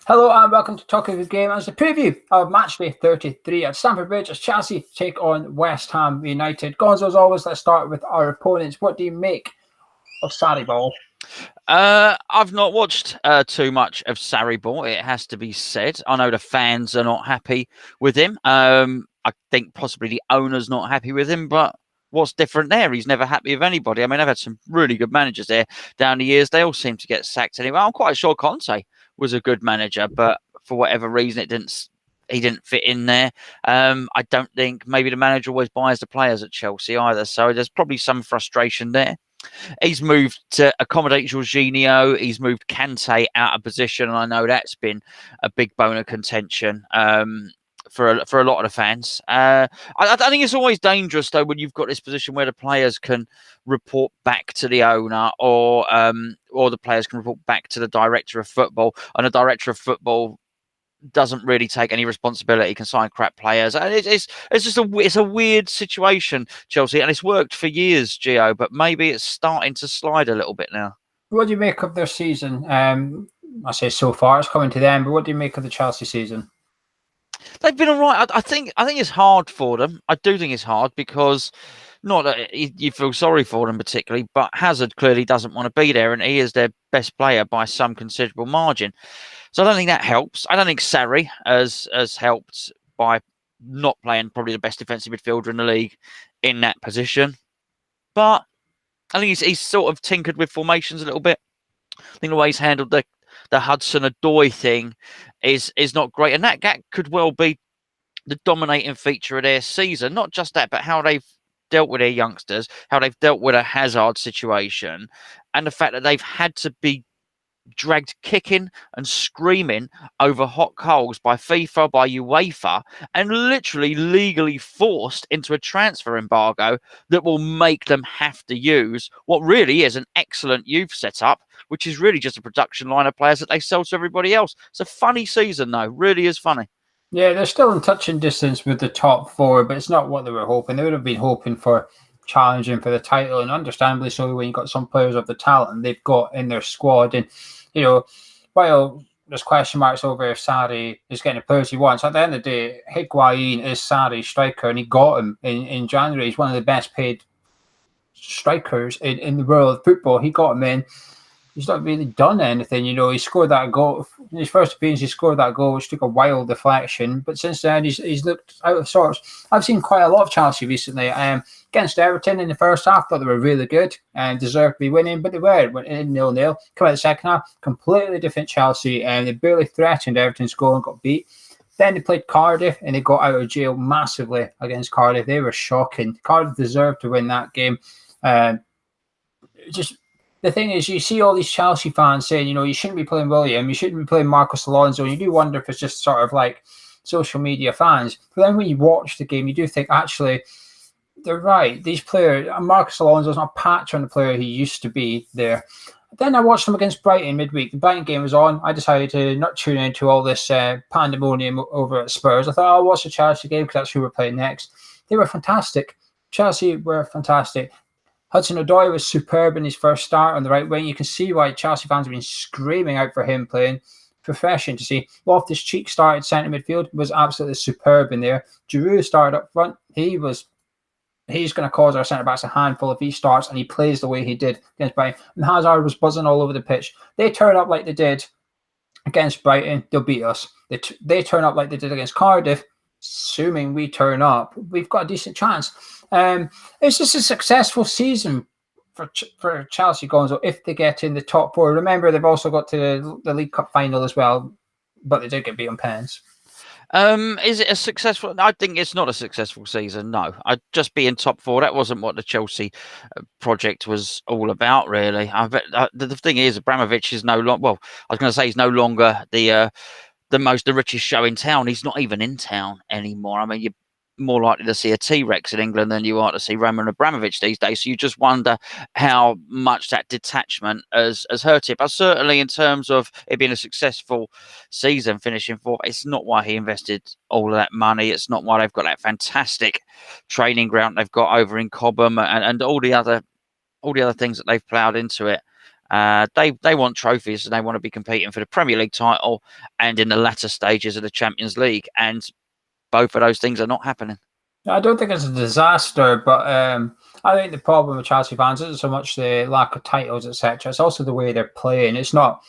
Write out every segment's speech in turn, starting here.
Hello and welcome to Talk of the Game as a preview of matchday 33 at Stamford Bridge as Chelsea take on West Ham United. Gonzo, as always, let's start with our opponents. What do you make of Sarri Ball? I've not watched too much of Sarri Ball, it has to be said. I know the fans are not happy with him. I think possibly the owner's not happy with him, but what's different there? He's never happy with anybody. I mean, I've had some really good managers there down the years. They all seem to get sacked anyway. I'm quite sure Conte was a good manager, but for whatever reason, he didn't fit in there. I don't think maybe the manager always buys the players at Chelsea either. So there's probably some frustration there. He's moved to accommodate Jorginho. He's moved Kante out of position, and I know that's been a big bone of contention for a lot of the fans. I think it's always dangerous though when you've got this position where the players can report back to the owner, or the players can report back to the director of football, and the director of football doesn't really take any responsibility, can sign crap players. And it's just a weird situation, Chelsea, and it's worked for years, Geo, but maybe it's starting to slide a little bit now. What do you make of their season? I say so far, it's coming to them, but what do you make of the Chelsea season? They've been all right. I think it's hard for them. I do think it's hard because not that you feel sorry for them particularly, but Hazard clearly doesn't want to be there, and he is their best player by some considerable margin. So I don't think that helps. I don't think Sarri has helped by not playing probably the best defensive midfielder in the league in that position. But I think he's sort of tinkered with formations a little bit. I think the way he's handled the Hudson-Odoi thing is not great, and that could well be the dominating feature of their season. Not just that, but how they've dealt with their youngsters, how they've dealt with a Hazard situation, and the fact that they've had to be dragged kicking and screaming over hot coals by FIFA, by UEFA, and literally legally forced into a transfer embargo that will make them have to use what really is an excellent youth setup, which is really just a production line of players that they sell to everybody else. It's a funny season, though. Really is funny. Yeah, they're still in touching distance with the top four, but it's not what they were hoping. They would have been hoping for challenging for the title, and understandably so when you've got some players of the talent they've got in their squad. And, while there's question marks over if Sarri is getting the players he wants, at the end of the day, Higuain is Sarri's striker, and he got him in January. He's one of the best paid strikers in the world of football. He got him in. He's not really done anything. He scored that goal. In his first appearance, he scored that goal, which took a wild deflection. But since then, he's looked out of sorts. I've seen quite a lot of Chelsea recently. Against Everton in the first half, thought they were really good and deserved to be winning, but they were. Went in 0-0. Come out the second half, completely different Chelsea, and they barely threatened Everton's goal and got beat. Then they played Cardiff, and they got out of jail massively against Cardiff. They were shocking. Cardiff deserved to win that game. Just the thing is, you see all these Chelsea fans saying, you shouldn't be playing William, you shouldn't be playing Marcos Alonso. And you do wonder if it's just sort of like social media fans. But then when you watch the game, you do think, actually, they're right. These players, Marcos Alonso is not a patch on the player he used to be there. Then I watched them against Brighton midweek. The Brighton game was on. I decided to not tune into all this pandemonium over at Spurs. I thought, I'll watch the Chelsea game because that's who we're playing next. They were fantastic. Chelsea were fantastic. Hudson-Odoi was superb in his first start on the right wing. You can see why Chelsea fans have been screaming out for him playing. Refreshing to see. Loftus-Cheek started centre midfield, was absolutely superb in there. Giroud started up front. He's going to cause our centre-backs a handful if he starts and he plays the way he did against Brighton. And Hazard was buzzing all over the pitch. They turn up like they did against Brighton, they'll beat us. They turn up like they did against Cardiff, assuming we turn up, we've got a decent chance. It's just a successful season for Chelsea, Gonzo, if they get in the top four. Remember, they've also got to the League Cup final as well, but they did get beat on pens. Is it a successful? I think it's not a successful season. No, I'd just be in top four. That wasn't what the Chelsea project was all about, really. The thing is, Abramovich is no longer. Well, I was going to say he's no longer the richest show in town. He's not even in town anymore. I mean, you're more likely to see a T-Rex in England than you are to see Roman Abramovich these days. So you just wonder how much that detachment has hurt it. But certainly in terms of it being a successful season, finishing fourth, it's not why he invested all of that money. It's not why they've got that fantastic training ground they've got over in Cobham and all the other things that they've ploughed into it. They want trophies and they want to be competing for the Premier League title and in the latter stages of the Champions League. And both of those things are not happening. I don't think it's a disaster, but I think the problem with Chelsea fans isn't so much the lack of titles, etc. It's also the way they're playing. It's not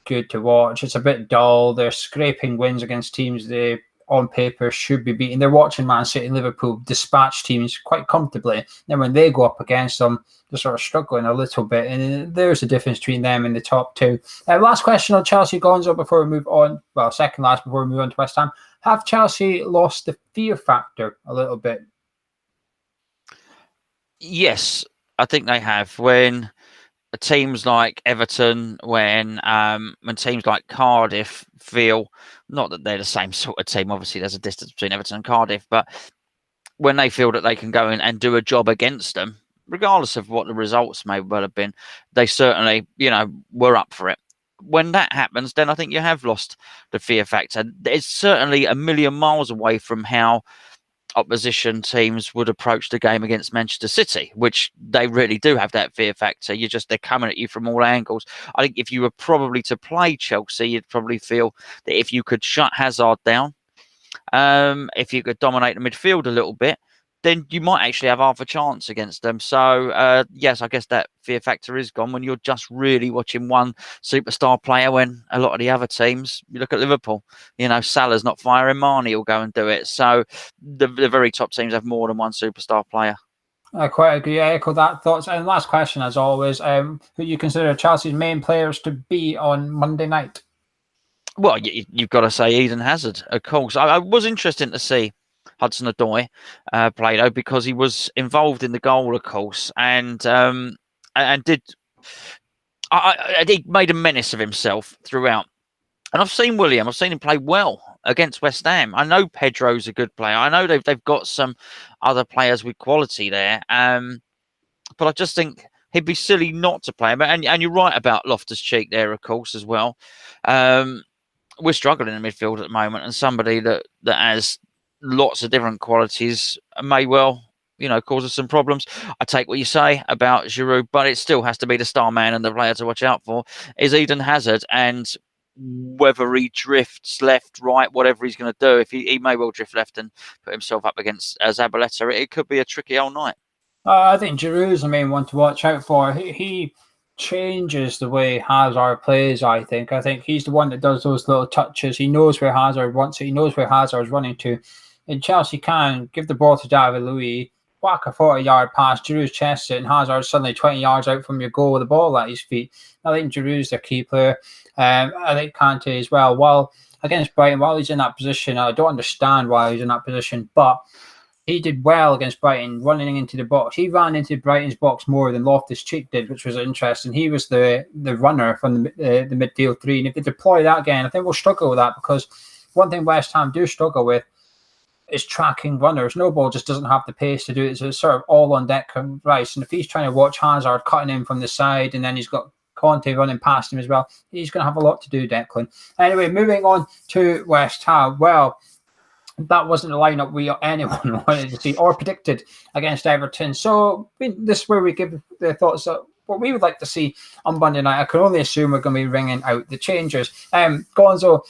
good to watch. It's a bit dull. They're scraping wins against teams they, on paper, should be beating. They're watching Man City and Liverpool dispatch teams quite comfortably. Then when they go up against them, they're sort of struggling a little bit. And there's a difference between them and the top two. Last question on Chelsea, Gonzo, before we move on. Well, second last before we move on to West Ham. Have Chelsea lost the fear factor a little bit? Yes, I think they have. When teams like Everton, when teams like Cardiff feel, not that they're the same sort of team, obviously there's a distance between Everton and Cardiff, but when they feel that they can go in and do a job against them, regardless of what the results may well have been, they certainly, were up for it. When that happens, then I think you have lost the fear factor. It's certainly a million miles away from how opposition teams would approach the game against Manchester City, which they really do have that fear factor. They're coming at you from all angles. I think if you were probably to play Chelsea, you'd probably feel that if you could shut Hazard down, if you could dominate the midfield a little bit, then you might actually have half a chance against them. So, yes, I guess that fear factor is gone when you're just really watching one superstar player, when a lot of the other teams, you look at Liverpool, Salah's not firing, Mane will go and do it. So the very top teams have more than one superstar player. I quite agree. I echo that thoughts. And last question, as always, who you consider Chelsea's main players to be on Monday night? Well, you've got to say Eden Hazard, of course. I was interested to see Hudson-Odoi play, though, because he was involved in the goal, of course, and did. He made a menace of himself throughout. And I've seen William. I've seen him play well against West Ham. I know Pedro's a good player. I know they've got some other players with quality there. But I just think he'd be silly not to play him. And you're right about Loftus-Cheek there, of course, as well. We're struggling in the midfield at the moment, and somebody that has lots of different qualities may well, cause us some problems. I take what you say about Giroud, but it still has to be the star man and the player to watch out for is Eden Hazard. And whether he drifts left, right, whatever he's going to do, if he may well drift left and put himself up against Zabaleta, it could be a tricky old night. I think Giroud's the main one to watch out for. He changes the way Hazard plays, I think. I think he's the one that does those little touches. He knows where Hazard wants it. He knows where Hazard's running to. And Chelsea can give the ball to David Luiz, whack a 40-yard pass, Giroud's chest it, and Hazard's suddenly 20 yards out from your goal with the ball at his feet. I think Giroud's the key player. I think Kante as well. While against Brighton, while he's in that position, I don't understand why he's in that position, but he did well against Brighton, running into the box. He ran into Brighton's box more than Loftus-Cheek did, which was interesting. He was the runner from the midfield three. And if they deploy that again, I think we'll struggle with that, because one thing West Ham do struggle with is tracking runners. No ball just doesn't have the pace to do it. So it's sort of all on Declan Rice. And if he's trying to watch Hazard cutting in from the side, and then he's got Conte running past him as well, he's going to have a lot to do, Declan. Anyway, moving on to West Ham. Well, that wasn't the lineup anyone wanted to see or predicted against Everton. So this is where we give the thoughts of what we would like to see on Monday night. I can only assume we're going to be ringing out the changes. Gonzo,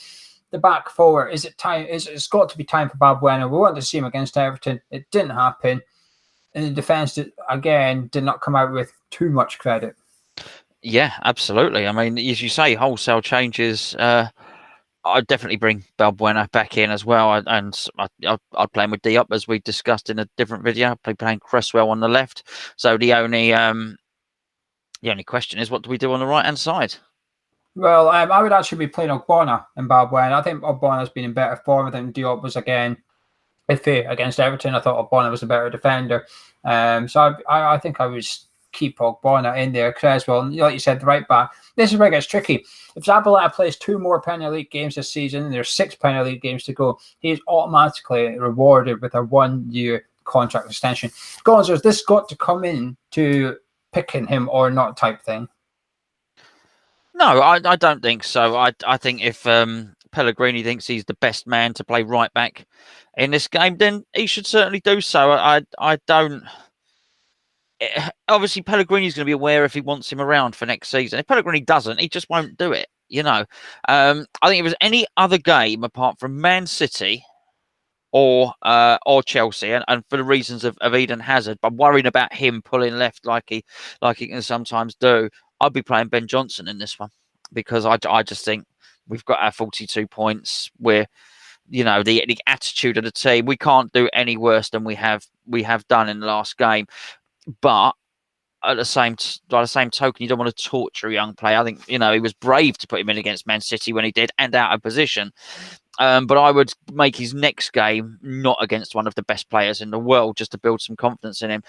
the back four, is it time? It's got to be time for Balbuena. We wanted to see him against Everton. It didn't happen. And the defence, did not come out with too much credit. Yeah, absolutely. I mean, as you say, wholesale changes. I'd definitely bring Balbuena back in as well, and I'd play him with Diop, as we discussed in a different video. I'd be playing Cresswell on the left. So the only question is, what do we do on the right hand side? Well, I would actually be playing Ogbonna and Balbuena. I think Ogbonna's been in better form. I think Diop was again iffy against Everton. I thought Ogbonna was a better defender. So I think I would keep Ogbonna in there. Cresswell, like you said, the right back. This is where it gets tricky. If Zabaleta plays 2 more Premier League games this season, and there's 6 Premier League games to go, he is automatically rewarded with a 1-year contract extension. Gonzo, has this got to come in to picking him or not type thing? No, I don't think so. I think if Pellegrini thinks he's the best man to play right back in this game, then he should certainly do so. I don't obviously Pellegrini's going to be aware if he wants him around for next season. If Pellegrini doesn't, he just won't do it. I think if it was any other game apart from Man City or Chelsea, and for the reasons of Eden Hazard, but worrying about him pulling left like he can sometimes do, I'd be playing Ben Johnson in this one because I just think we've got our 42 points. We're the attitude of the team. We can't do any worse than we have done in the last game, but at the same token, you don't want to torture a young player. I think he was brave to put him in against Man City when he did, and out of position. But I would make his next game not against one of the best players in the world, just to build some confidence in him.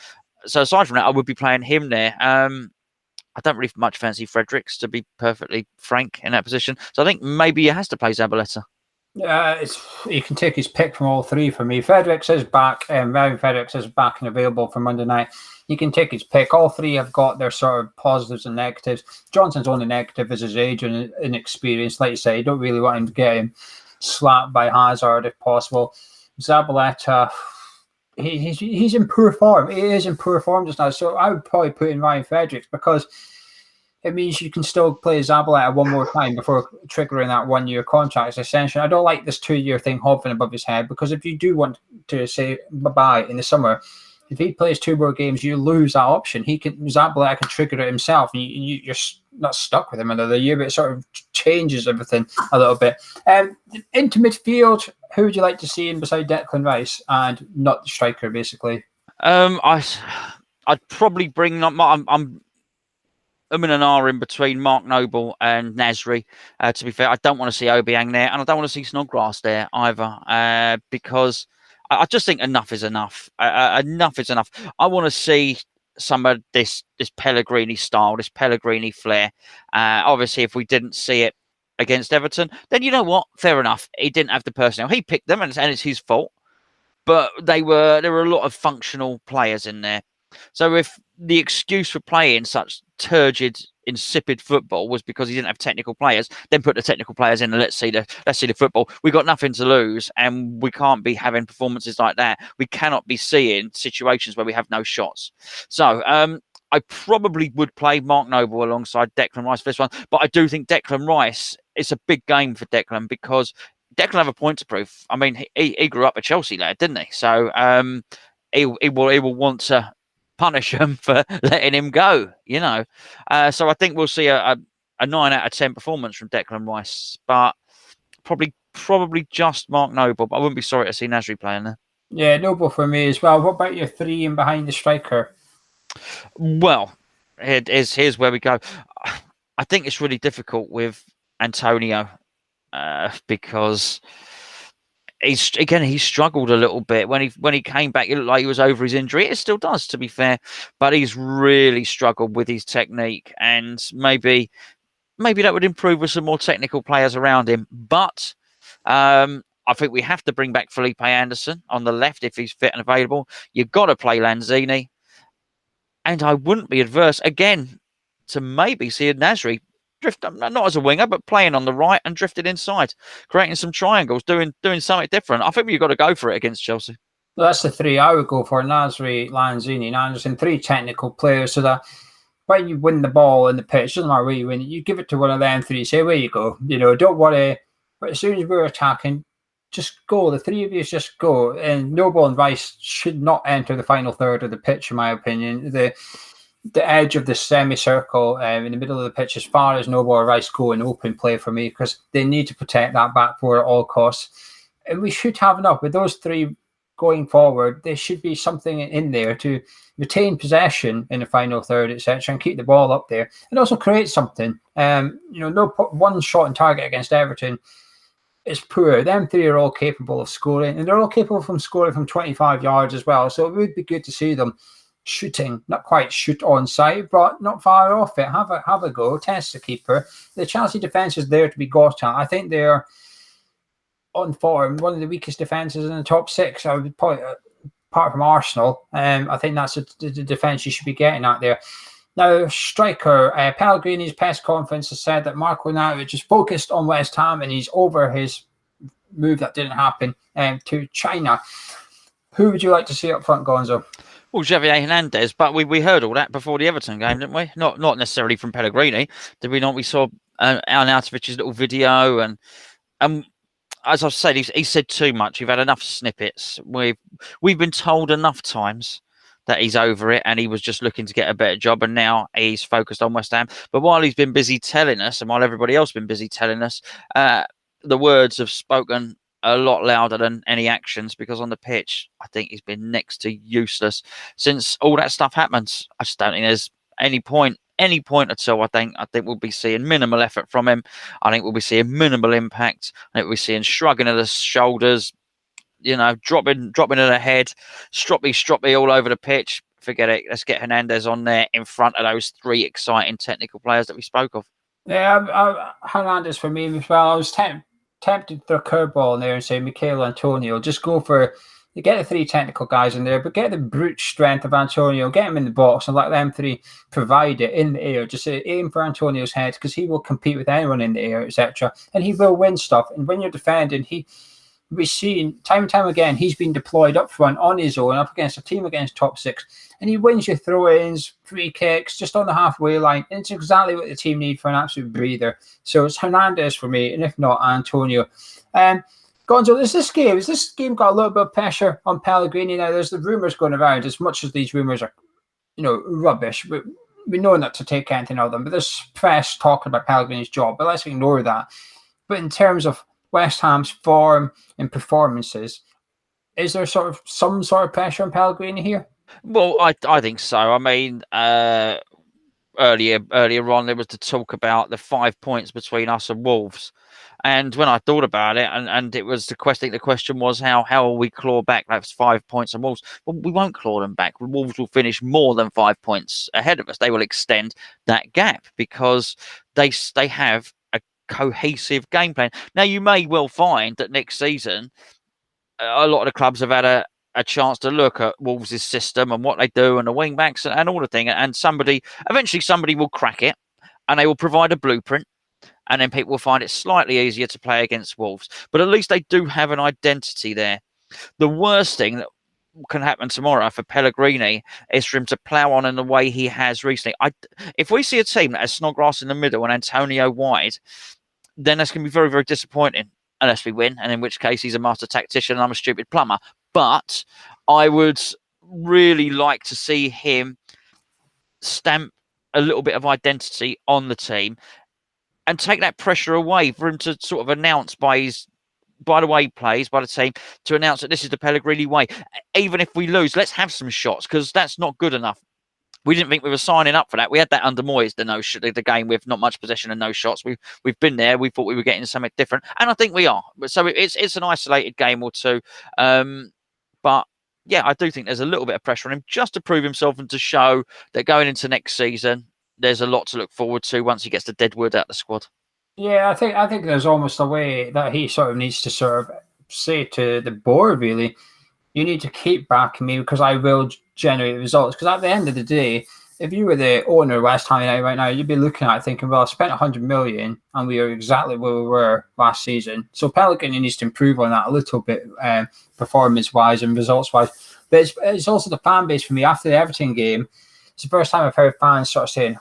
So aside from that, I would be playing him there. I don't really much fancy Fredericks, to be perfectly frank, in that position. So I think maybe he has to play Zabaleta. Yeah, you can take his pick from all three for me. Fredericks is back, Ryan Fredericks is back and available for Monday night. You can take his pick. All three have got their sort of positives and negatives. Johnson's only negative is his age and inexperience. Like you say, you don't really want him to get him slapped by Hazard if possible. Zabaleta, he's in poor form. He is in poor form just now. So I would probably put in Ryan Fredericks because it means you can still play Zabaleta one more time before triggering that 1 year contract extension. I don't like this 2 year thing hovering above his head because if you do want to say bye-bye in the summer, if he plays 2 more games, you lose that option. Zabaleta can trigger it himself, and you're not stuck with him another year, but it sort of changes everything a little bit. Into midfield, who would you like to see in beside Declan Rice and not the striker, basically? I'd probably bring up. I'm in an R in between Mark Noble and Nasri. To be fair, I don't want to see Obiang there, and I don't want to see Snodgrass there either, because I just think enough is enough. Enough is enough. I want to see some of this Pellegrini style, this Pellegrini flair. Obviously, if we didn't see it against Everton, then you know what? Fair enough. He didn't have the personnel. He picked them, and it's his fault. But there were a lot of functional players in there. So if the excuse for playing such turgid, insipid football was because he didn't have technical players, then put the technical players in and let's see the football. We've got nothing to lose, and we can't be having performances like that. We cannot be seeing situations where we have no shots. So I probably would play Mark Noble alongside Declan Rice for this one, but I do think Declan Rice, it's a big game for Declan because Declan have a point to prove. I mean, he grew up a Chelsea lad, didn't he? So he will want to punish him for letting him go, So I think we'll see a 9 out of 10 performance from Declan Rice, but probably just Mark Noble. But I wouldn't be sorry to see Nasri playing there. Yeah, Noble for me as well. What about your 3 and behind the striker? Well, here's where we go. I think it's really difficult with Antonio because he struggled a little bit when he came back. It looked like he was over his injury. It still does, to be fair, but he's really struggled with his technique, and maybe that would improve with some more technical players around him. But I think we have to bring back Felipe Anderson on the left if he's fit and available. You've got to play Lanzini, and I wouldn't be adverse again to maybe see Nasri drift, not as a winger, but playing on the right and drifted inside, creating some triangles, doing something different. I think you've got to go for it against Chelsea. Well, that's the 3 I would go for: Nasri, Lanzini, and Anderson. 3 technical players, so that when you win the ball in the pitch, doesn't matter where you win it, you give it to one of them 3. Say, where you go. Don't worry. But as soon as we're attacking, just go. The 3 of you just go. And Noble and Rice should not enter the final third of the pitch, in my opinion. The edge of the semicircle in the middle of the pitch, as far as Noble or Rice go in open play for me, because they need to protect that back four at all costs. And we should have enough with those 3 going forward. There should be something in there to retain possession in the final third, etc., and keep the ball up there, and also create something. No one shot on target against Everton is poor. Them 3 are all capable of scoring, and they're all capable from scoring from 25 yards as well. So it would be good to see them shooting, not quite shoot on sight, but not far off it. Have a go, test the keeper. The Chelsea defence is there to be got at. I think they're on form, one of the weakest defences in the top 6. I would probably, apart from Arsenal, I think that's the defence you should be getting at there. Now, striker, Pellegrini's press conference has said that Marco Arnautovic is focused on West Ham and he's over his move that didn't happen to China. Who would you like to see up front, Gonzo? Well, Javier Hernandez, but we heard all that before the Everton game, didn't we? Not necessarily from Pellegrini, did we not? We saw Arnautovic's little video, and um, as I've said, he said too much. We've had enough snippets. We've been told enough times that he's over it and he was just looking to get a better job, and now he's focused on West Ham. But while he's been busy telling us, and while everybody else has been busy telling us, the words have spoken a lot louder than any actions, because on the pitch, I think he's been next to useless since all that stuff happens. I just don't think there's any point at all. I think we'll be seeing minimal effort from him. I think we'll be seeing minimal impact. I think we'll be seeing shrugging of the shoulders, dropping of the head, stroppy all over the pitch. Forget it. Let's get Hernandez on there in front of those three exciting technical players that we spoke of. Yeah, Hernandez for me as well. I was tempted to throw a curveball in there and say Michael Antonio. Just go for you get the three technical guys in there, but get the brute strength of Antonio, get him in the box and let them three provide it in the air. Just aim for Antonio's head, because he will compete with anyone in the air, etc. And he will win stuff. And when you're defending, we've seen time and time again, he's been deployed up front on his own, up against a team against top six, and he wins your throw-ins, free kicks, just on the halfway line. And it's exactly what the team need for an absolute breather. So it's Hernandez for me, and if not, Antonio. Gonzo, has this game got a little bit of pressure on Pellegrini now? There's the rumours going around, as much as these rumours are, rubbish. We know not to take anything out of them, but there's press talking about Pellegrini's job, but let's ignore that. But in terms of West Ham's form and performances, is there some sort of pressure on Pellegrini here? Well, I think so. I mean, earlier on, there was the talk about the 5 points between us and Wolves. And when I thought about it, and it was the question was how will we claw back those 5 points on Wolves? Well, we won't claw them back. Wolves will finish more than 5 points ahead of us. They will extend that gap because they have a cohesive game plan. Now, you may well find that next season, a lot of the clubs have had a chance to look at Wolves' system and what they do and the wing backs and all the thing. And eventually somebody will crack it and they will provide a blueprint. And then people will find it slightly easier to play against Wolves. But at least they do have an identity there. The worst thing that can happen tomorrow for Pellegrini is for him to plough on in the way he has recently. If we see a team that has Snodgrass in the middle and Antonio wide, then that's going to be very, very disappointing, unless we win, and in which case he's a master tactician and I'm a stupid plumber. But I would really like to see him stamp a little bit of identity on the team and take that pressure away, for him to sort of announce by the way he plays, by the team, to announce that this is the Pellegrini way. Even if we lose, let's have some shots, because that's not good enough. We didn't think we were signing up for that. We had that under Moyes, the game with not much possession and no shots. We've been there. We thought we were getting something different, and I think we are. So it's an isolated game or two, but yeah, I do think there's a little bit of pressure on him just to prove himself and to show that going into next season, there's a lot to look forward to once he gets the deadwood out of the squad. Yeah, I think there's almost a way that he sort of needs to say to the board, really, you need to keep backing me because I will generate results. Because at the end of the day, if you were the owner of West Ham United right now, you'd be looking at it thinking, well, I spent 100 million and we are exactly where we were last season. So Pellegrini needs to improve on that a little bit, performance-wise and results-wise. But it's also the fan base for me. After the Everton game, it's the first time I've heard fans sort of saying,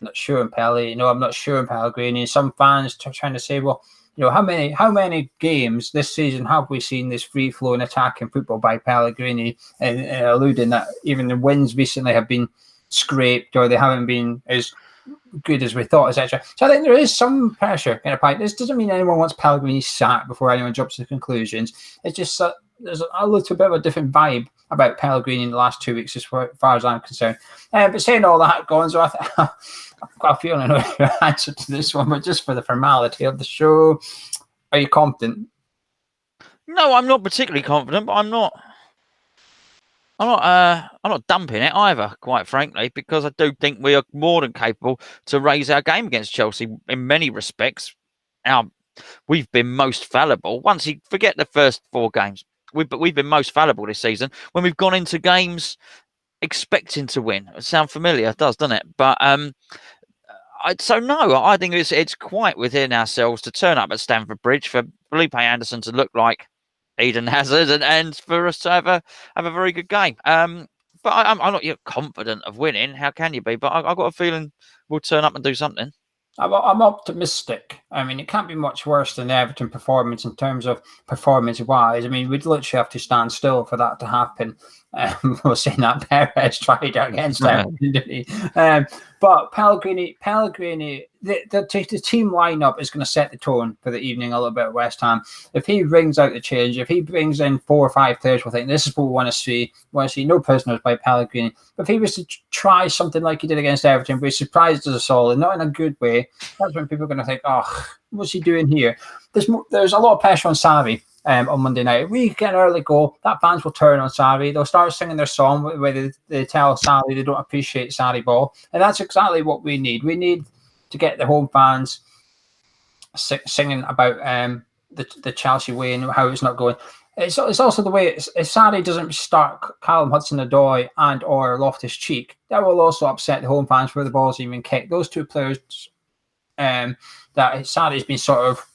I'm not sure in Pelly, I'm not sure in Pellegrini. Some fans trying to say, well, how many games this season have we seen this free-flowing attacking football by Pellegrini, and alluding that even the wins recently have been scraped or they haven't been as good as we thought, etc. So I think there is some pressure in a pipe. This doesn't mean anyone wants Pellegrini sacked before anyone jumps to conclusions. It's just there's a little bit of a different vibe about Pellegrini in the last 2 weeks, as far as I'm concerned. But saying all that, Gonzo, I've got a feeling I know your answer to this one, but just for the formality of the show, are you confident? No, I'm not particularly confident, but I'm not dumping it either, quite frankly, because I do think we are more than capable to raise our game against Chelsea in many respects. We've been most fallible. Once you forget the first 4 games, we've been most fallible this season when we've gone into games expecting to win. It sounds familiar, it does, doesn't it? But I think it's quite within ourselves to turn up at Stamford Bridge for Felipe Anderson to look like Eden Hazard, and for us to have a very good game. But I'm not yet confident of winning. How can you be? But I've got a feeling we'll turn up and do something. I'm optimistic. I mean, it can't be much worse than the Everton performance in terms of performance-wise. I mean, we'd literally have to stand still for that to happen. We're saying that Perez tried it against Everton, didn't he? But Pellegrini, the team lineup is going to set the tone for the evening a little bit at West Ham. If he rings out the change, if he brings in 4 or 5 players, we'll think this is what we want to see. We want to see no prisoners by Pellegrini. But if he was to try something like he did against Everton, where he surprised us all, and not in a good way, that's when people are going to think, oh, what's he doing here? There's a lot of pressure on Sarri. On Monday night, if we get an early goal, that fans will turn on Sarri. They'll start singing their song where they tell Sarri they don't appreciate Sarri ball, and that's exactly what we need. We need to get the home fans singing about the Chelsea way and how it's not going. It's also the way if Sarri doesn't start Callum Hudson-Odoi and or Loftus-Cheek, that will also upset the home fans where the ball's even kicked. Those 2 players that Sarri's been sort of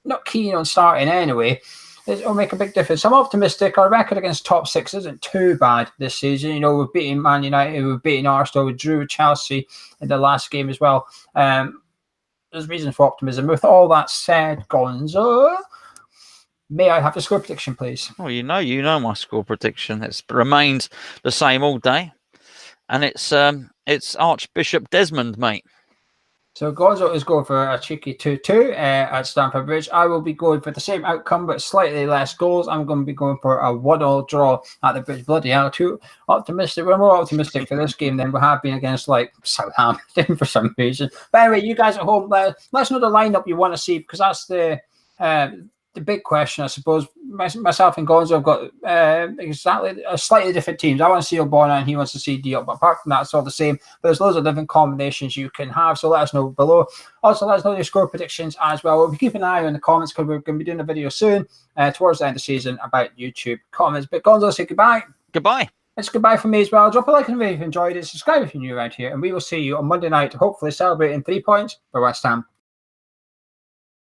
not keen on starting anyway, it'll make a big difference. I'm optimistic. Our record against top 6 isn't too bad this season. You know, we've beaten Man United, we've beaten Arsenal, we drew with Chelsea in the last game as well. There's reason for optimism. With all that said, Gonzo, may I have the score prediction, please? Oh, you know my score prediction. It's remained the same all day, and it's Archbishop Desmond, mate. So Gonzo is going for a cheeky 2-2 at Stamford Bridge. I will be going for the same outcome, but slightly less goals. I'm going to be going for a 1-1 draw at the Bridge. Bloody hell, too optimistic. We're more optimistic for this game than we have been against, like, Southampton for some reason. But anyway, you guys at home, let us know the lineup you want to see, because that's the big question, I suppose. Myself and Gonzo have got exactly slightly different teams. I want to see Obona and he wants to see Diop, but apart from that, it's all the same. But there's loads of different combinations you can have, so let us know below. Also, let us know your score predictions as well. We'll keep an eye on the comments because we're going to be doing a video soon towards the end of the season about YouTube comments. But Gonzo, say goodbye. Goodbye. It's goodbye from me as well. Drop a like and if you've enjoyed it. Subscribe if you're new around here, and we will see you on Monday night, hopefully celebrating 3 points for West Ham.